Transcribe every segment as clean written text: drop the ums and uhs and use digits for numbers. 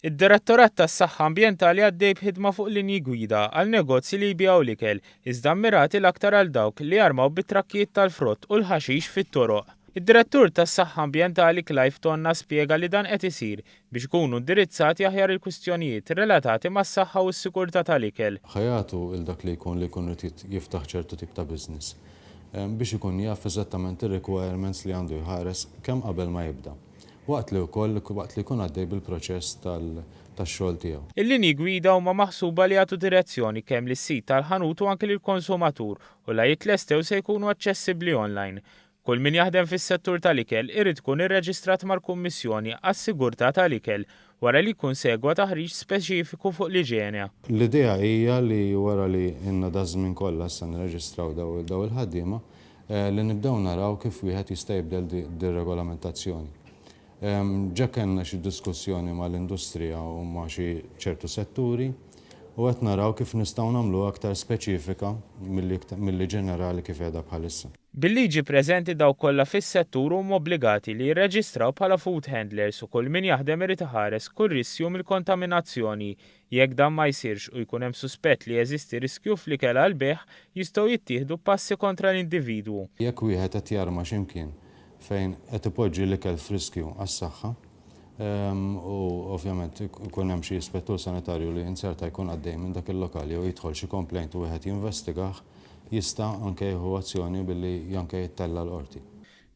Id-Direttorat tas-Saħħa Ambjentali għaddej b'ħidma fuq linji gwida għal negozji li jbigħu l-ikel, iżda mmirati l-aktar għal dawk li jarmaw bit-trakkijiet tal-frott u l-ħaxix fit-toroq. Id-Direttur tas-Saħħa Ambjentali Clive Tonna spjega li dan qed isir biex ikunu indirizzati aħjar il-kwistjonijiet relatati mas-saħħa u s-sigurtà tal-ikel. Ħajatu il-dak li jkun irid jiftaħ ċertu tip ta' business biex ikun jaf eżattament ir-requirements li għandu jħares kemm qabel ma jibda. Waqt li jkun għaddej bil-proċess tax-xogħol tiegħu. Il-linji gwida huma maħsuba li jagħtu direzzjoni kemm lis-sit tal-ħanut u anke lill-konsumatur u la jitlestew se jkunu aċċessibbli online. Kull min jaħdem fis-settur tal-ikel irid tkun irreġistrat mal-Kummissjoni għas-Sigurtà tal-Ikel wara li jkun segwa taħriġ speċifiku fuq l-iġene. L-idea hija li wara li inna dażmin kollha se nirreġistraw daw il-ħaddiema li nibdew naraw kif wieħed jista' jibdel dir-regolamentazzjoni. Ġa kellna xi diskussjoni mal-industrija u ma' xi ċertu setturi u qed naraw kif nistgħu nagħmlu aktar speċifika milli ġenerali kif qiegħda bħalissa. Bil-liġi preżenti daw kollha fis-settur huma obbligati li jirreġistraw bħala food handlers u kull min jaħdem irid iħares kull riskju mill-kontaminazzjoni. Jekk dan ma jsirx u jkun hemm suspett li jeżisti riskju fl-ikel għall-beħ, jistgħu jittieħdu passi kontra l-individwu. Jekk wieħed qed jarma x'imkien fejn qed ipoġġi l-ikel f'riskju għas-saħħa u ovvjament ikun hemm xi ispettur sanitarju li inserta jkun għaddej minn dak il-lokali u jidħol xi complaint u wieħed jinvestigah jista' anke jieħu azzjoni billi anke jittella l-qorti.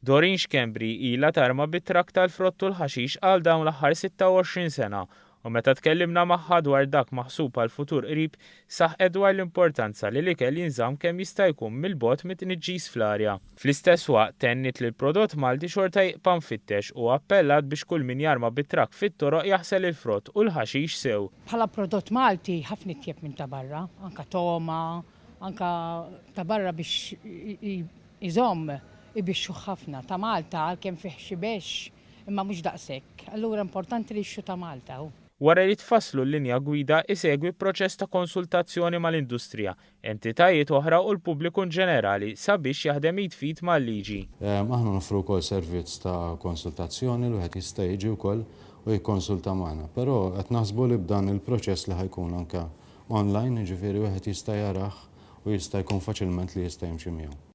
Doreen Xkembri ilha tarma bit-trakk tal-frott u l-ħaxix għal dawn l-aħħar 26 sena u meta tkellimna magħha dwar dak maħsub għal futur qrib saħqet dwar l-importanza li l-ikel jinżamm kemm jista' jkun mill-bogħod mit-tniġġis fl-arja. Fl-istess waqt tennit li l-prodott Malti xorta jibqa' mfittex u appellat biex kull min jarma bit-trakk fit-toroq jaħsel il-frott u l-ħaxix sew. Bħala prodott Malti ħafna ittieb minn ta' barra, anka toma, anka ta' barra biex iżomm ibixxu ħafna ta' Malta għalkemm fih xi bex imma mhux daqshekk. Allura importanti li jixxu ta' Malta. Wara li tfasslu l-linja gwida isegwi proċess ta' konsultazzjoni mal-industrija, entitajiet oħra u l-pubbliku ġenerali sabiex jaħdem jitfit mal-liġi. Aħna nofru wkoll servizz ta' konsultazzjoni li wieħed jista' jiġi wkoll u jikkonsulta magħna, però qed naħsbu li b'dan il-proċess li ħajkun anke online, jiġifieri wieħed jista' jarah u jista' jkun faċilment li jista' jimxi miegħu.